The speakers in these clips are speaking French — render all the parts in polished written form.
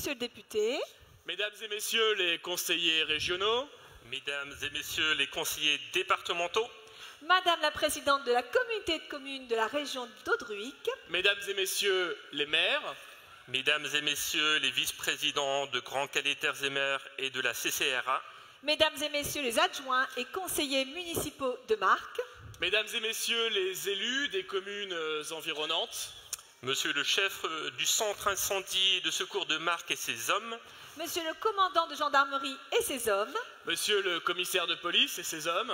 Monsieur le député, Mesdames et Messieurs les conseillers régionaux, Mesdames et Messieurs les conseillers départementaux, Madame la présidente de la communauté de communes de la région d'Audruic, Mesdames et Messieurs les maires, Mesdames et Messieurs les vice-présidents de Grand Calais Terres et Mers et de la CCRA, Mesdames et Messieurs les adjoints et conseillers municipaux de Marques, Mesdames et Messieurs les élus des communes environnantes, Monsieur le chef du centre incendie et de secours de Marques et ses hommes, Monsieur le commandant de gendarmerie et ses hommes, Monsieur le commissaire de police et ses hommes,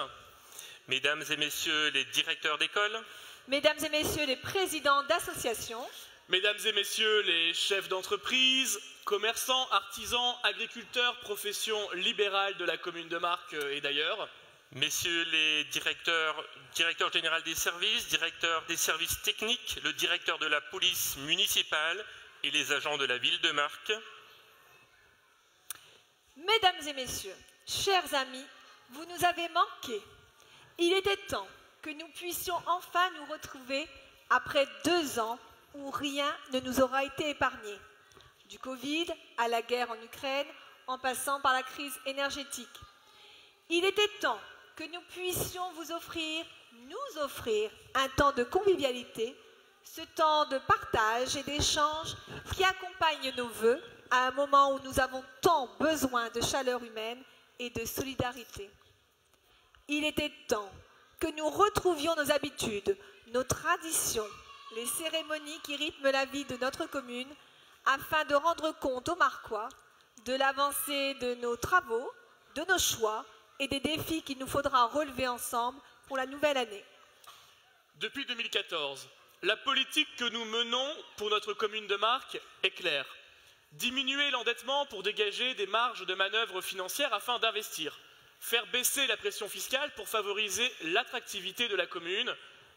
Mesdames et Messieurs les directeurs d'école, Mesdames et Messieurs les présidents d'associations, Mesdames et Messieurs les chefs d'entreprise, commerçants, artisans, agriculteurs, professions libérales de la commune de Marques et d'ailleurs, Messieurs les directeurs généraux des services techniques, le directeur de la police municipale et les agents de la ville de Marques, Mesdames et Messieurs, chers amis, vous nous avez manqué. Il était temps que nous puissions enfin nous retrouver après 2 ans où rien ne nous aura été épargné. Du Covid à la guerre en Ukraine, en passant par la crise énergétique. Il était temps que nous puissions nous offrir un temps de convivialité, ce temps de partage et d'échange qui accompagne nos vœux à un moment où nous avons tant besoin de chaleur humaine et de solidarité. Il était temps que nous retrouvions nos habitudes, nos traditions, les cérémonies qui rythment la vie de notre commune, afin de rendre compte aux Marquois de l'avancée de nos travaux, de nos choix et des défis qu'il nous faudra relever ensemble pour la nouvelle année. depuis 2014, la politique que nous menons pour notre commune de Marques est claire. Diminuer l'endettement pour dégager des marges de manœuvre financières afin d'investir. Faire baisser la pression fiscale pour favoriser l'attractivité de la commune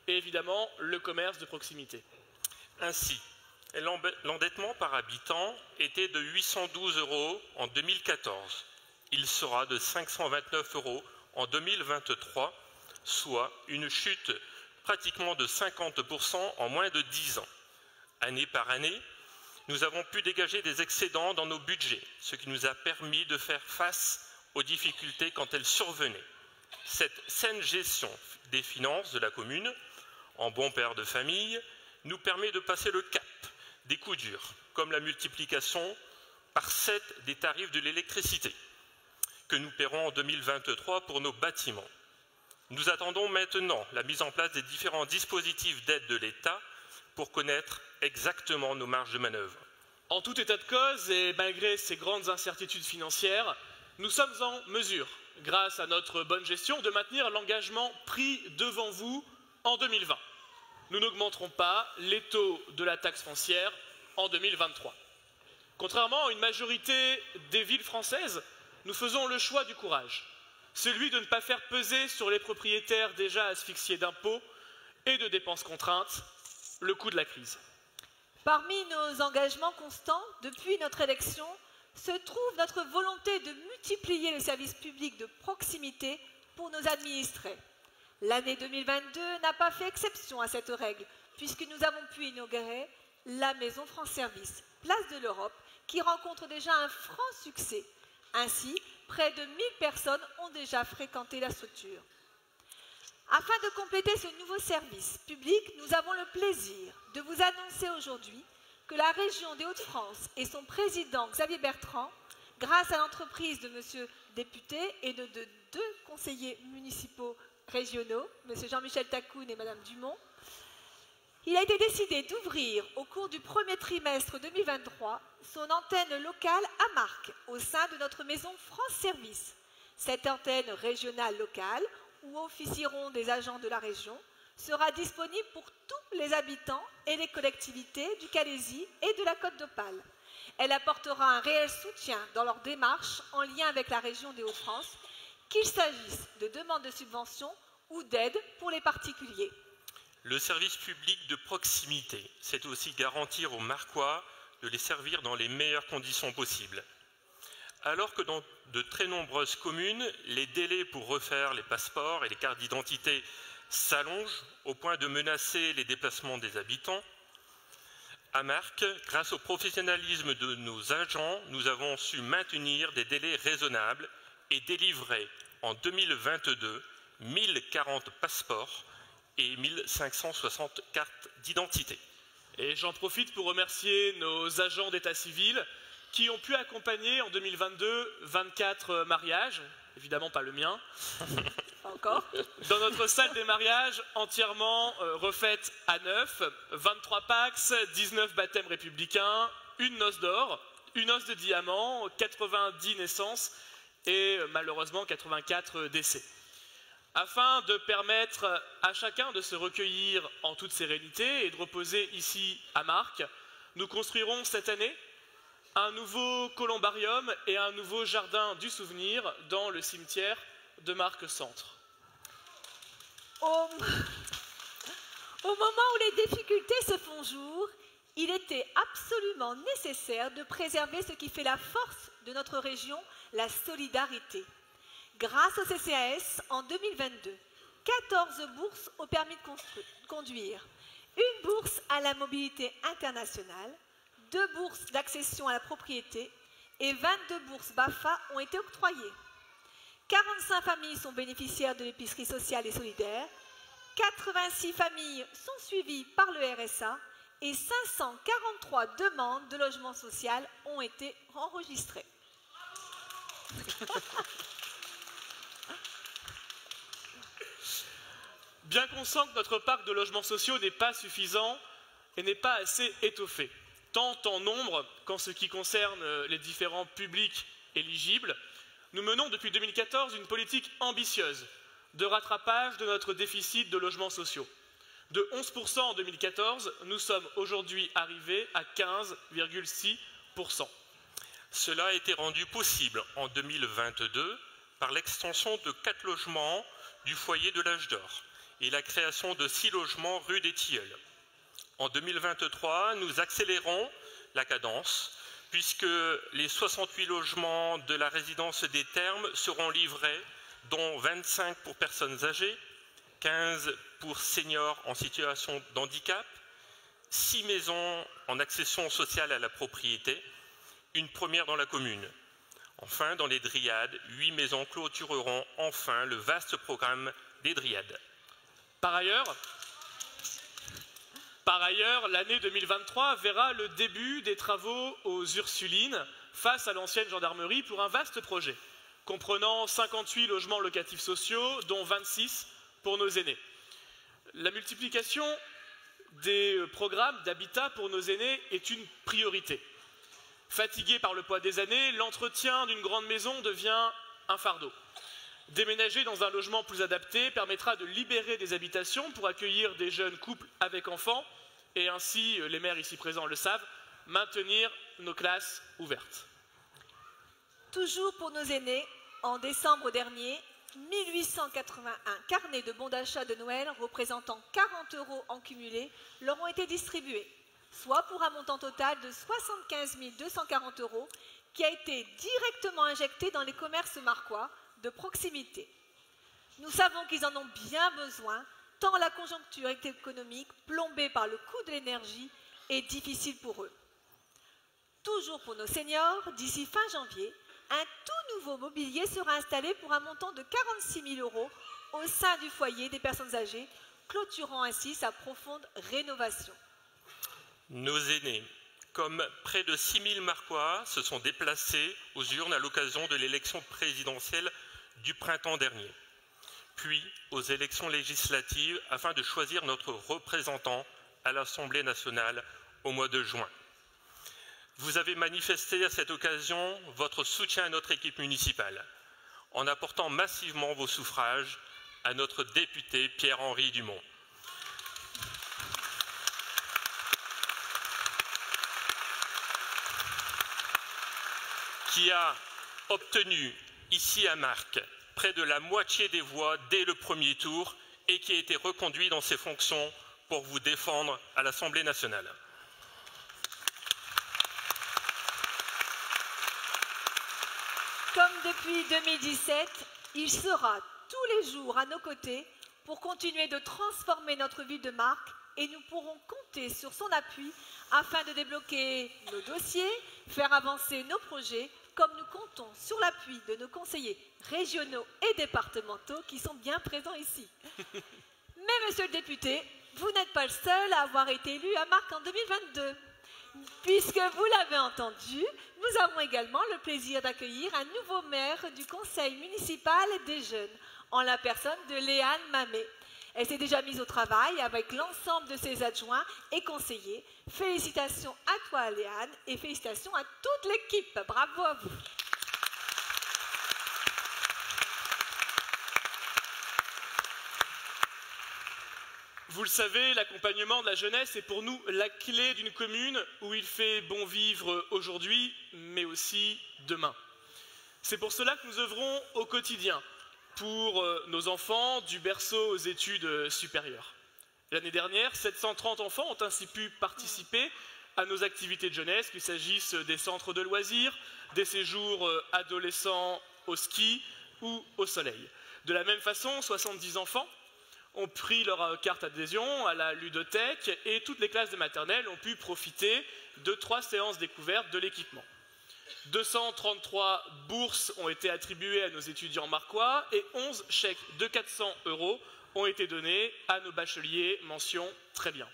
et évidemment le commerce de proximité. Ainsi, l'endettement par habitant était de 812 € en 2014. Il sera de 529 € en 2023, soit une chute pratiquement de 50% en moins de 10 ans. Année par année, nous avons pu dégager des excédents dans nos budgets, ce qui nous a permis de faire face aux difficultés quand elles survenaient. Cette saine gestion des finances de la commune, en bon père de famille, nous permet de passer le cap des coups durs, comme la multiplication par 7 des tarifs de l'électricité, que nous paierons en 2023 pour nos bâtiments. Nous attendons maintenant la mise en place des différents dispositifs d'aide de l'État pour connaître exactement nos marges de manœuvre. En tout état de cause et malgré ces grandes incertitudes financières, nous sommes en mesure, grâce à notre bonne gestion, de maintenir l'engagement pris devant vous en 2020. Nous n'augmenterons pas les taux de la taxe foncière en 2023. Contrairement à une majorité des villes françaises, nous faisons le choix du courage, celui de ne pas faire peser sur les propriétaires déjà asphyxiés d'impôts et de dépenses contraintes le coût de la crise. Parmi nos engagements constants depuis notre élection se trouve notre volonté de multiplier les services publics de proximité pour nos administrés. L'année 2022 n'a pas fait exception à cette règle, puisque nous avons pu inaugurer la Maison France Service, place de l'Europe, qui rencontre déjà un franc succès. Ainsi, près de 1000 personnes ont déjà fréquenté la structure. Afin de compléter ce nouveau service public, nous avons le plaisir de vous annoncer aujourd'hui que la région des Hauts-de-France et son président Xavier Bertrand, grâce à l'entreprise de M. député et de 2 conseillers municipaux régionaux, M. Jean-Michel Tacoun et Mme Dumont, il a été décidé d'ouvrir au cours du premier trimestre 2023 son antenne locale à Marques, au sein de notre maison France Service. Cette antenne régionale locale, où officieront des agents de la région, sera disponible pour tous les habitants et les collectivités du Calaisis et de la Côte d'Opale. Elle apportera un réel soutien dans leur démarche en lien avec la région des Hauts-de-France, qu'il s'agisse de demandes de subventions ou d'aides pour les particuliers. Le service public de proximité, c'est aussi garantir aux Marquois de les servir dans les meilleures conditions possibles. Alors que dans de très nombreuses communes, les délais pour refaire les passeports et les cartes d'identité s'allongent au point de menacer les déplacements des habitants, À Marc, grâce au professionnalisme de nos agents, nous avons su maintenir des délais raisonnables et délivrer en 2022 1040 passeports et 1560 cartes d'identité. Et j'en profite pour remercier nos agents d'état civil qui ont pu accompagner en 2022 24 mariages, évidemment pas le mien, Encore. dans notre salle des mariages entièrement refaite à neuf, 23 Pax, 19 baptêmes républicains, une noce d'or, une noce de diamant, 90 naissances et malheureusement 84 décès. Afin de permettre à chacun de se recueillir en toute sérénité et de reposer ici à Marc, nous construirons cette année un nouveau columbarium et un nouveau jardin du souvenir dans le cimetière de Marc-Centre. Au moment où les difficultés se font jour, il était absolument nécessaire de préserver ce qui fait la force de notre région, la solidarité. Grâce au CCAS, en 2022, 14 bourses au permis de conduire, une bourse à la mobilité internationale, 2 bourses d'accession à la propriété et 22 bourses BAFA ont été octroyées. 45 familles sont bénéficiaires de l'épicerie sociale et solidaire, 86 familles sont suivies par le RSA et 543 demandes de logement social ont été enregistrées. Bien conscient que notre parc de logements sociaux n'est pas suffisant et n'est pas assez étoffé, tant en nombre qu'en ce qui concerne les différents publics éligibles, nous menons depuis 2014 une politique ambitieuse de rattrapage de notre déficit de logements sociaux. De 11% en 2014, nous sommes aujourd'hui arrivés à 15,6%. Cela a été rendu possible en 2022 par l'extension de 4 logements du foyer de l'âge d'or et la création de 6 logements rue des Tilleuls. En 2023, nous accélérons la cadence puisque les 68 logements de la résidence des Thermes seront livrés, dont 25 pour personnes âgées, 15 pour seniors en situation de handicap, 6 maisons en accession sociale à la propriété, une première dans la commune. Enfin, dans les Dryades, 8 maisons clôtureront enfin le vaste programme des Dryades. Par ailleurs, l'année 2023 verra le début des travaux aux Ursulines face à l'ancienne gendarmerie pour un vaste projet, comprenant 58 logements locatifs sociaux, dont 26 pour nos aînés. La multiplication des programmes d'habitat pour nos aînés est une priorité. Fatigué par le poids des années, l'entretien d'une grande maison devient un fardeau. Déménager dans un logement plus adapté permettra de libérer des habitations pour accueillir des jeunes couples avec enfants et ainsi, les maires ici présents le savent, maintenir nos classes ouvertes. Toujours pour nos aînés, en décembre dernier, 1881 carnets de bons d'achat de Noël représentant 40 € en cumulé leur ont été distribués, soit pour un montant total de 75 240 € qui a été directement injecté dans les commerces marquois de proximité. Nous savons qu'ils en ont bien besoin, tant la conjoncture économique, plombée par le coût de l'énergie, est difficile pour eux. Toujours pour nos seniors, d'ici fin janvier, un tout nouveau mobilier sera installé pour un montant de 46 000 € au sein du foyer des personnes âgées, clôturant ainsi sa profonde rénovation. Nos aînés, comme près de 6 000 Marquois, se sont déplacés aux urnes à l'occasion de l'élection présidentielle du printemps dernier, puis aux élections législatives afin de choisir notre représentant à l'Assemblée nationale au mois de juin. Vous avez manifesté à cette occasion votre soutien à notre équipe municipale en apportant massivement vos suffrages à notre député Pierre-Henri Dumont. Qui a obtenu ici à Marc près de la moitié des voix dès le premier tour et qui a été reconduit dans ses fonctions pour vous défendre à l'Assemblée nationale. Comme depuis 2017, il sera tous les jours à nos côtés pour continuer de transformer notre ville de Marc et nous pourrons compter sur son appui afin de débloquer nos dossiers, faire avancer nos projets, comme nous comptons sur l'appui de nos conseillers régionaux et départementaux qui sont bien présents ici. Mais monsieur le député, vous n'êtes pas le seul à avoir été élu à Marcq en 2022. Puisque vous l'avez entendu, nous avons également le plaisir d'accueillir un nouveau maire du conseil municipal des jeunes, en la personne de Léane Mamet. Elle s'est déjà mise au travail avec l'ensemble de ses adjoints et conseillers. Félicitations à toi, Léane, et félicitations à toute l'équipe. Bravo à vous. Vous le savez, l'accompagnement de la jeunesse est pour nous la clé d'une commune où il fait bon vivre aujourd'hui, mais aussi demain. C'est pour cela que nous œuvrons au quotidien pour nos enfants du berceau aux études supérieures. L'année dernière, 730 enfants ont ainsi pu participer à nos activités de jeunesse, qu'il s'agisse des centres de loisirs, des séjours adolescents au ski ou au soleil. De la même façon, 70 enfants ont pris leur carte adhésion à la ludothèque et toutes les classes de maternelle ont pu profiter de 3 séances découvertes de l'équipement. 233 bourses ont été attribuées à nos étudiants marquois et 11 chèques de 400 € ont été donnés à nos bacheliers, mention très bien.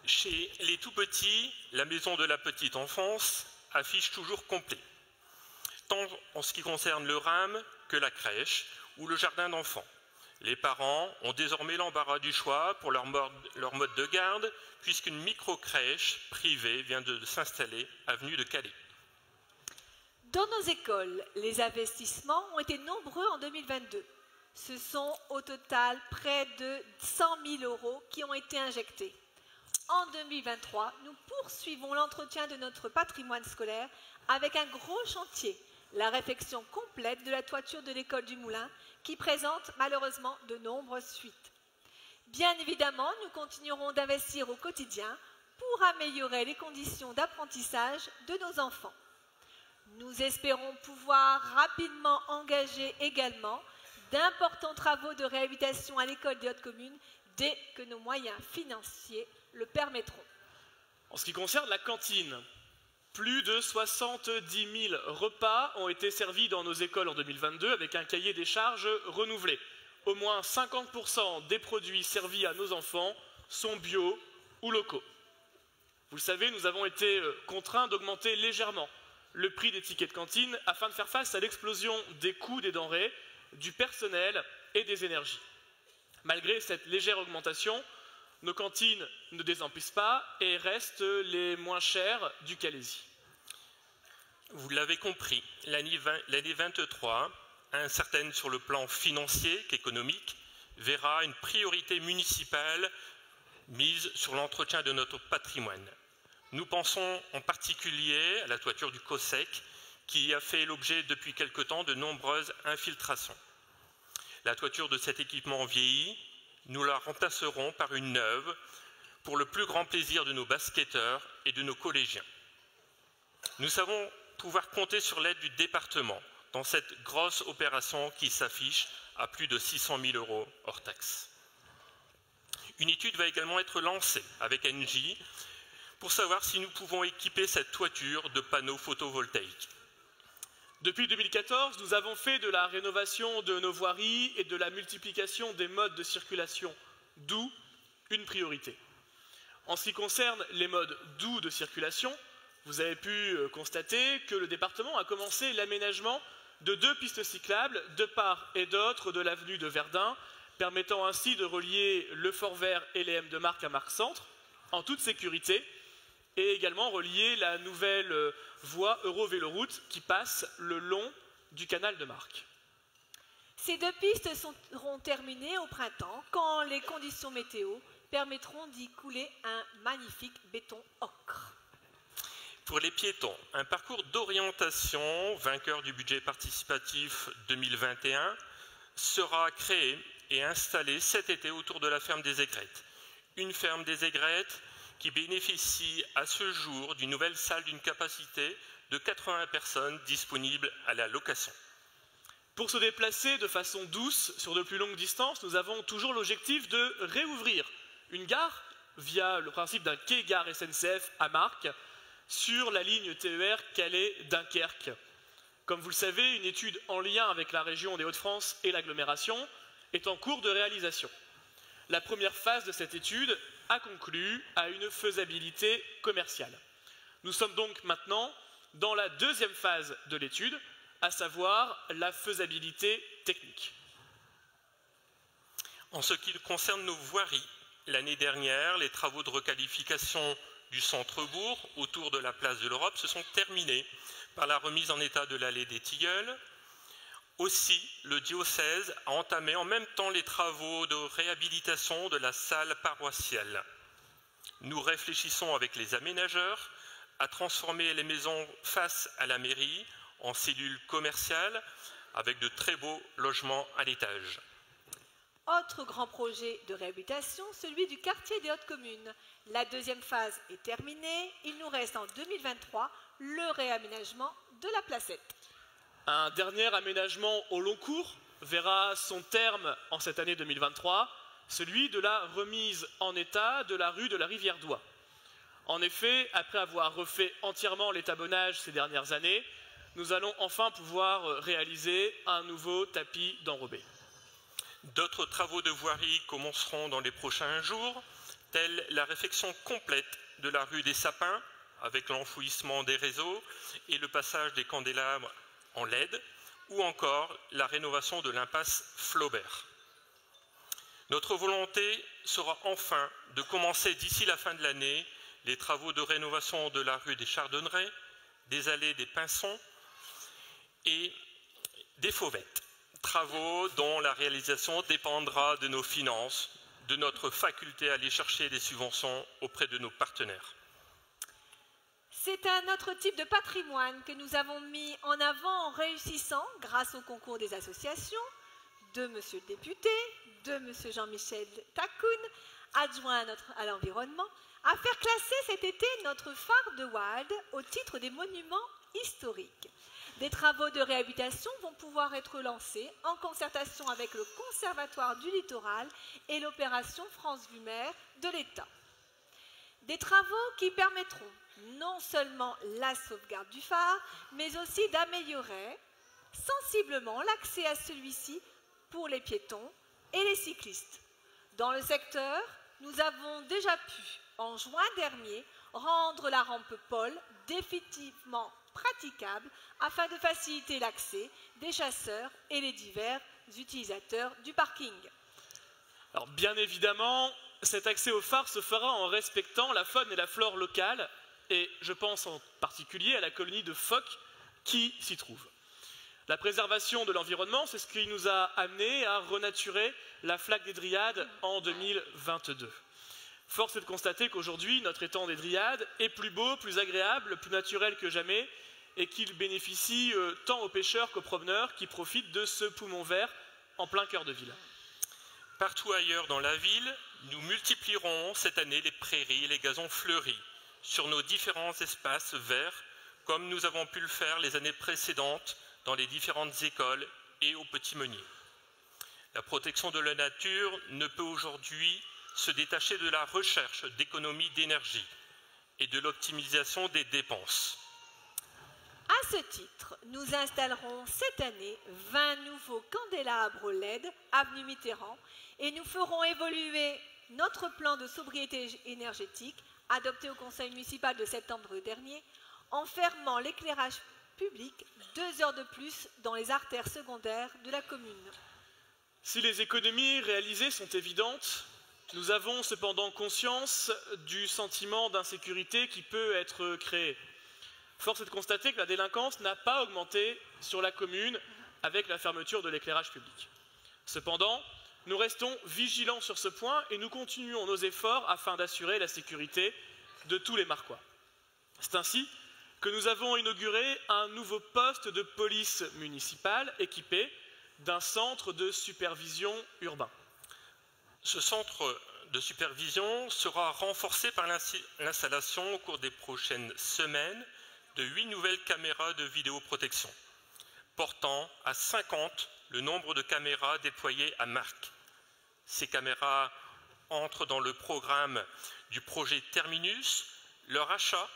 Chez les tout-petits, la maison de la petite enfance affiche toujours complet, tant en ce qui concerne le RAM que la crèche ou le jardin d'enfants. Les parents ont désormais l'embarras du choix pour leur mode de garde, puisqu'une micro-crèche privée vient de s'installer avenue de Calais. Dans nos écoles, les investissements ont été nombreux en 2022. Ce sont au total près de 100 000 € qui ont été injectés. En 2023, nous poursuivons l'entretien de notre patrimoine scolaire avec un gros chantier, la réfection complète de la toiture de l'école du Moulin, qui présente malheureusement de nombreuses fuites. Bien évidemment, nous continuerons d'investir au quotidien pour améliorer les conditions d'apprentissage de nos enfants. Nous espérons pouvoir rapidement engager également d'importants travaux de réhabilitation à l'école des Hautes-Communes dès que nos moyens financiers le permettront. En ce qui concerne la cantine, plus de 70 000 repas ont été servis dans nos écoles en 2022 avec un cahier des charges renouvelé. Au moins 50% des produits servis à nos enfants sont bio ou locaux. Vous le savez, nous avons été contraints d'augmenter légèrement le prix des tickets de cantine afin de faire face à l'explosion des coûts des denrées, du personnel et des énergies. Malgré cette légère augmentation, nos cantines ne désemplissent pas et restent les moins chères du Calaisis. Vous l'avez compris, l'année 2023, incertaine sur le plan financier qu'économique, verra une priorité municipale mise sur l'entretien de notre patrimoine. Nous pensons en particulier à la toiture du COSEC, qui a fait l'objet depuis quelque temps de nombreuses infiltrations. La toiture de cet équipement vieillit, nous la remplacerons par une neuve pour le plus grand plaisir de nos basketteurs et de nos collégiens. Nous savons pouvoir compter sur l'aide du département dans cette grosse opération qui s'affiche à plus de 600 000 € hors taxe. Une étude va également être lancée avec Engie pour savoir si nous pouvons équiper cette toiture de panneaux photovoltaïques. Depuis 2014, nous avons fait de la rénovation de nos voiries et de la multiplication des modes de circulation doux une priorité. En ce qui concerne les modes doux de circulation, vous avez pu constater que le département a commencé l'aménagement de 2 pistes cyclables de part et d'autre de l'avenue de Verdun, permettant ainsi de relier le Fort Vert et les M de Marcq à Marcq-Centre en toute sécurité, et également relier la nouvelle voie Eurovéloroute qui passe le long du canal de Marcq. Ces 2 pistes seront terminées au printemps, quand les conditions météo permettront d'y couler un magnifique béton ocre. Pour les piétons, un parcours d'orientation, vainqueur du budget participatif 2021, sera créé et installé cet été autour de la ferme des Aigrettes. Une ferme des Aigrettes qui bénéficie à ce jour d'une nouvelle salle d'une capacité de 80 personnes disponibles à la location. Pour se déplacer de façon douce sur de plus longues distances, nous avons toujours l'objectif de réouvrir une gare via le principe d'un quai-gare SNCF à Marques sur la ligne TER Calais-Dunkerque. Comme vous le savez, une étude en lien avec la région des Hauts-de-France et l'agglomération est en cours de réalisation. La première phase de cette étude a conclu à une faisabilité commerciale. Nous sommes donc maintenant dans la deuxième phase de l'étude, à savoir la faisabilité technique. En ce qui concerne nos voiries, l'année dernière, les travaux de requalification du centre-bourg autour de la place de l'Europe se sont terminés par la remise en état de l'allée des Tilleuls. Aussi, le diocèse a entamé en même temps les travaux de réhabilitation de la salle paroissiale. Nous réfléchissons avec les aménageurs à transformer les maisons face à la mairie en cellules commerciales avec de très beaux logements à l'étage. Autre grand projet de réhabilitation, celui du quartier des Hautes-Communes. La deuxième phase est terminée. Il nous reste en 2023 le réaménagement de la placette. Un dernier aménagement au long cours verra son terme en cette année 2023, celui de la remise en état de la rue de la Rivière-d'Oie. En effet, après avoir refait entièrement l'étabonnage ces dernières années, nous allons enfin pouvoir réaliser un nouveau tapis d'enrobé. D'autres travaux de voirie commenceront dans les prochains jours, tels la réfection complète de la rue des Sapins, avec l'enfouissement des réseaux et le passage des candélabres en LED, ou encore la rénovation de l'impasse Flaubert. Notre volonté sera enfin de commencer d'ici la fin de l'année les travaux de rénovation de la rue des Chardonnerets, des allées des Pinsons et des Fauvettes. Travaux dont la réalisation dépendra de nos finances, de notre faculté à aller chercher des subventions auprès de nos partenaires. C'est un autre type de patrimoine que nous avons mis en avant en réussissant, grâce au concours des associations, de Monsieur le député, de Monsieur Jean-Michel Takoun, adjoint à l'environnement, à faire classer cet été notre phare de Wald au titre des monuments historiques. Des travaux de réhabilitation vont pouvoir être lancés en concertation avec le Conservatoire du Littoral et l'opération France Vue Mer de l'État. Des travaux qui permettront non seulement la sauvegarde du phare, mais aussi d'améliorer sensiblement l'accès à celui-ci pour les piétons et les cyclistes. Dans le secteur, nous avons déjà pu, en juin dernier, rendre la rampe Paul définitivement praticable afin de faciliter l'accès des chasseurs et les divers utilisateurs du parking. Alors, bien évidemment, cet accès au phare se fera en respectant la faune et la flore locale, et je pense en particulier à la colonie de phoques qui s'y trouve. La préservation de l'environnement, c'est ce qui nous a amené à renaturer la flaque des Dryades en 2022. Force est de constater qu'aujourd'hui, notre étang des Dryades est plus beau, plus agréable, plus naturel que jamais, et qu'il bénéficie tant aux pêcheurs qu'aux promeneurs qui profitent de ce poumon vert en plein cœur de ville. Partout ailleurs dans la ville, nous multiplierons cette année les prairies et les gazons fleuris sur nos différents espaces verts, comme nous avons pu le faire les années précédentes dans les différentes écoles et aux petits meuniers. La protection de la nature ne peut aujourd'hui se détacher de la recherche d'économie d'énergie et de l'optimisation des dépenses. À ce titre, nous installerons cette année 20 nouveaux candélabres LED avenue Mitterrand et nous ferons évoluer notre plan de sobriété énergétique adopté au conseil municipal de septembre dernier en fermant l'éclairage public 2 heures de plus dans les artères secondaires de la commune. Si les économies réalisées sont évidentes, nous avons cependant conscience du sentiment d'insécurité qui peut être créé. Force est de constater que la délinquance n'a pas augmenté sur la commune avec la fermeture de l'éclairage public. Cependant, nous restons vigilants sur ce point et nous continuons nos efforts afin d'assurer la sécurité de tous les Marquois. C'est ainsi que nous avons inauguré un nouveau poste de police municipale équipé d'un centre de supervision urbain. Ce centre de supervision sera renforcé par l'installation au cours des prochaines semaines de 8 nouvelles caméras de vidéoprotection, portant à 50 le nombre de caméras déployées à Marques. Ces caméras entrent dans le programme du projet Terminus, leur achat,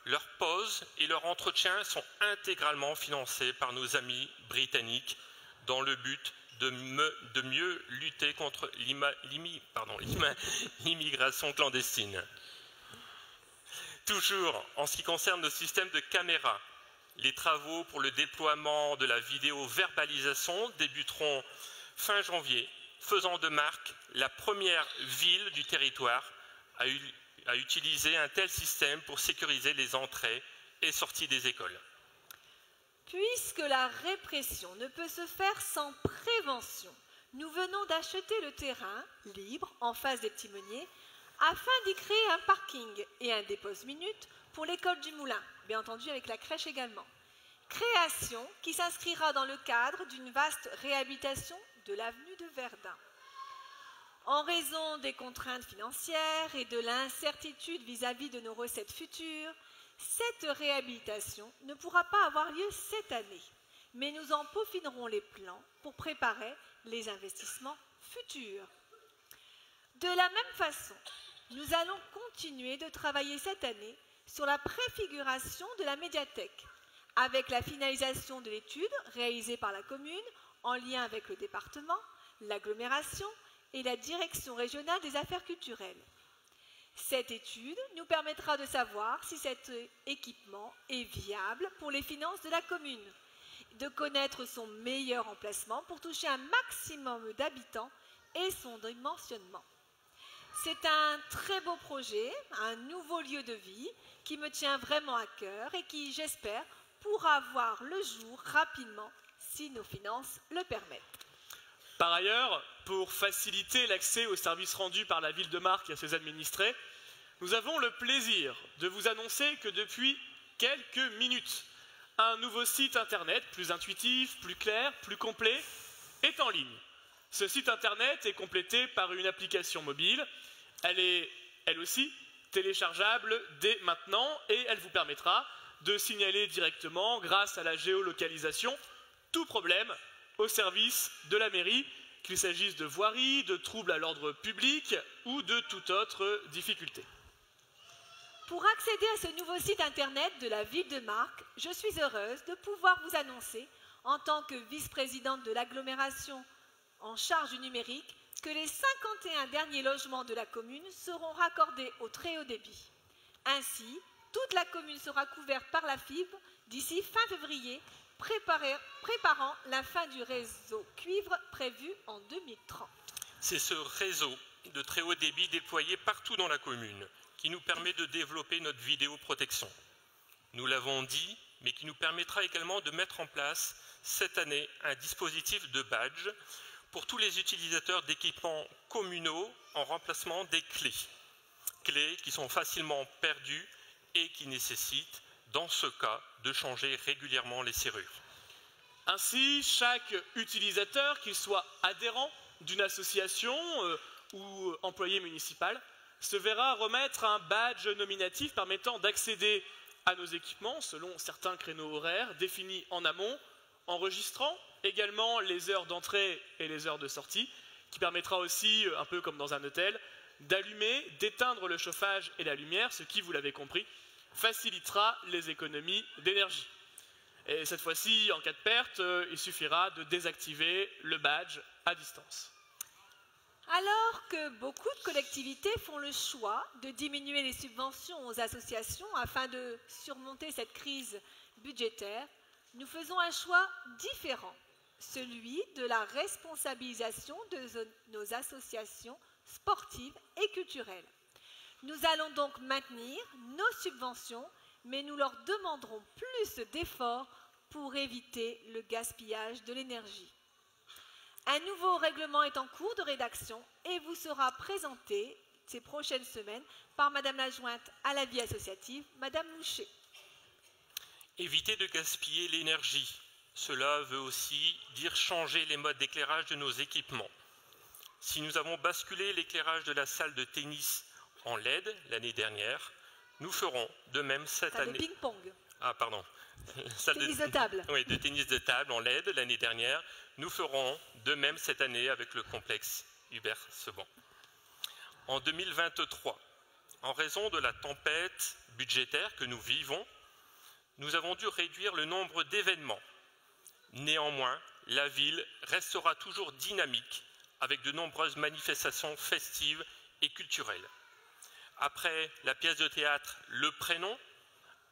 leur pose et leur entretien sont intégralement financés par nos amis britanniques dans le but de mieux lutter contre l'immigration clandestine. Toujours en ce qui concerne nos systèmes de caméras, les travaux pour le déploiement de la vidéo-verbalisation débuteront fin janvier, faisant de Marcq la première ville du territoire à utiliser un tel système pour sécuriser les entrées et sorties des écoles. Puisque la répression ne peut se faire sans prévention, nous venons d'acheter le terrain libre en face des petits meuniers afin d'y créer un parking et un dépose-minute pour l'école du Moulin, bien entendu avec la crèche également. Création qui s'inscrira dans le cadre d'une vaste réhabilitation de l'avenue de Verdun. En raison des contraintes financières et de l'incertitude vis-à-vis de nos recettes futures, cette réhabilitation ne pourra pas avoir lieu cette année, mais nous en peaufinerons les plans pour préparer les investissements futurs. De la même façon, nous allons continuer de travailler cette année sur la préfiguration de la médiathèque, avec la finalisation de l'étude réalisée par la commune en lien avec le département, l'agglomération et la direction régionale des affaires culturelles. Cette étude nous permettra de savoir si cet équipement est viable pour les finances de la commune, de connaître son meilleur emplacement pour toucher un maximum d'habitants et son dimensionnement. C'est un très beau projet, un nouveau lieu de vie qui me tient vraiment à cœur et qui, j'espère, pourra voir le jour rapidement si nos finances le permettent. Par ailleurs, pour faciliter l'accès aux services rendus par la ville de Marcq et à ses administrés, nous avons le plaisir de vous annoncer que depuis quelques minutes, un nouveau site internet plus intuitif, plus clair, plus complet est en ligne. Ce site internet est complété par une application mobile. Elle est, elle aussi, téléchargeable dès maintenant et elle vous permettra de signaler directement, grâce à la géolocalisation, tout problème au service de la mairie, qu'il s'agisse de voirie, de troubles à l'ordre public ou de toute autre difficulté. Pour accéder à ce nouveau site internet de la ville de Marcq, je suis heureuse de pouvoir vous annoncer, en tant que vice-présidente de l'agglomération en charge du numérique, que les 51 derniers logements de la commune seront raccordés au très haut débit. Ainsi, toute la commune sera couverte par la fibre d'ici fin février, préparant la fin du réseau cuivre prévu en 2030. C'est ce réseau de très haut débit déployé partout dans la commune qui nous permet de développer notre vidéoprotection. Nous l'avons dit, mais qui nous permettra également de mettre en place cette année un dispositif de badge pour tous les utilisateurs d'équipements communaux en remplacement des clés. Clés qui sont facilement perdues et qui nécessitent, dans ce cas, de changer régulièrement les serrures. Ainsi, chaque utilisateur, qu'il soit adhérent d'une association ou employé municipal, se verra remettre un badge nominatif permettant d'accéder à nos équipements selon certains créneaux horaires définis en amont, enregistrant également les heures d'entrée et les heures de sortie, qui permettra aussi, un peu comme dans un hôtel, d'allumer, d'éteindre le chauffage et la lumière, ce qui, vous l'avez compris, facilitera les économies d'énergie. Et cette fois-ci, en cas de perte, il suffira de désactiver le badge à distance. Alors que beaucoup de collectivités font le choix de diminuer les subventions aux associations afin de surmonter cette crise budgétaire, nous faisons un choix différent, celui de la responsabilisation de nos associations sportives et culturelles. Nous allons donc maintenir nos subventions, mais nous leur demanderons plus d'efforts pour éviter le gaspillage de l'énergie. Un nouveau règlement est en cours de rédaction et vous sera présenté ces prochaines semaines par Madame l'adjointe à la vie associative, Madame Mouchet. Éviter de gaspiller l'énergie. Cela veut aussi dire changer les modes d'éclairage de nos équipements. Si nous avons basculé l'éclairage de la salle de tennis en LED l'année dernière, nous ferons de même cette année. De ping-pong. Ah, pardon. Tennis de table. Oui, de tennis de table en LED l'année dernière. Nous ferons de même cette année avec le complexe Hubert Seban. en 2023. En raison de la tempête budgétaire que nous vivons, nous avons dû réduire le nombre d'événements. Néanmoins, la ville restera toujours dynamique avec de nombreuses manifestations festives et culturelles. Après la pièce de théâtre Le Prénom,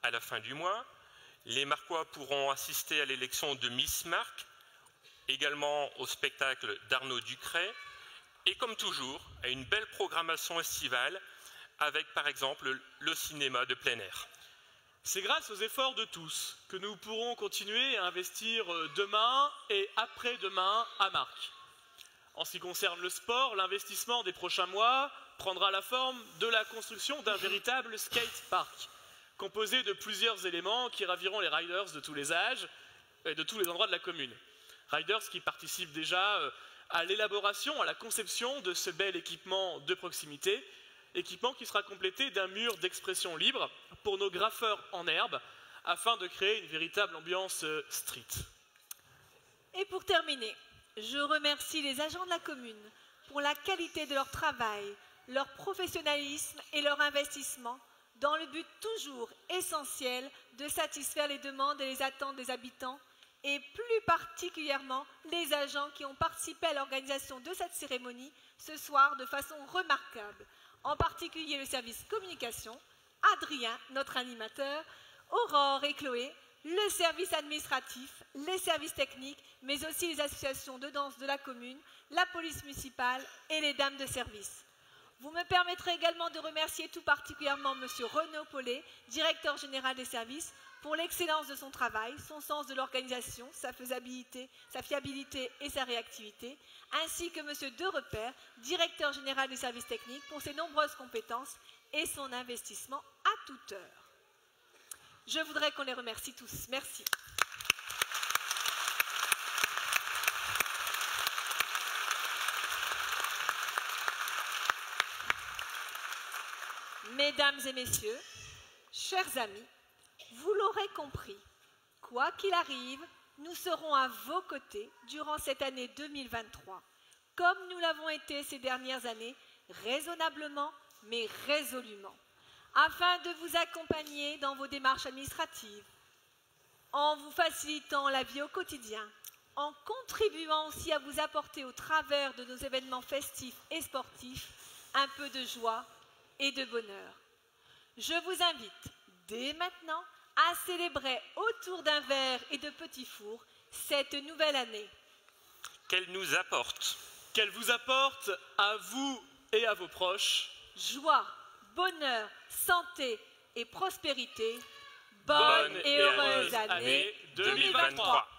à la fin du mois, les Marcois pourront assister à l'élection de Miss Marc, également au spectacle d'Arnaud Ducret, et comme toujours, à une belle programmation estivale avec par exemple le cinéma de plein air. C'est grâce aux efforts de tous que nous pourrons continuer à investir demain et après-demain à Marc. En ce qui concerne le sport, l'investissement des prochains mois prendra la forme de la construction d'un véritable skatepark, composé de plusieurs éléments qui raviront les riders de tous les âges et de tous les endroits de la commune. Riders qui participent déjà à l'élaboration, à la conception de ce bel équipement de proximité, équipement qui sera complété d'un mur d'expression libre pour nos graffeurs en herbe, afin de créer une véritable ambiance street. Et pour terminer, je remercie les agents de la commune pour la qualité de leur travail, leur professionnalisme et leur investissement dans le but toujours essentiel de satisfaire les demandes et les attentes des habitants et plus particulièrement les agents qui ont participé à l'organisation de cette cérémonie ce soir de façon remarquable, en particulier le service communication, Adrien, notre animateur, Aurore et Chloé, le service administratif, les services techniques, mais aussi les associations de danse de la commune, la police municipale et les dames de service. Vous me permettrez également de remercier tout particulièrement M. Renaud Paulet, directeur général des services, pour l'excellence de son travail, son sens de l'organisation, sa faisabilité, sa fiabilité et sa réactivité, ainsi que M. De Repère, directeur général des services techniques, pour ses nombreuses compétences et son investissement à toute heure. Je voudrais qu'on les remercie tous. Merci. Mesdames et messieurs, chers amis, vous l'aurez compris, quoi qu'il arrive, nous serons à vos côtés durant cette année 2023, comme nous l'avons été ces dernières années, raisonnablement mais résolument, afin de vous accompagner dans vos démarches administratives, en vous facilitant la vie au quotidien, en contribuant aussi à vous apporter au travers de nos événements festifs et sportifs un peu de joie et de bonheur. Je vous invite dès maintenant à célébrer autour d'un verre et de petits fours cette nouvelle année. Qu'elle nous apporte. Qu'elle vous apporte à vous et à vos proches joie, bonheur, santé et prospérité. Bonne et heureuse année 2023.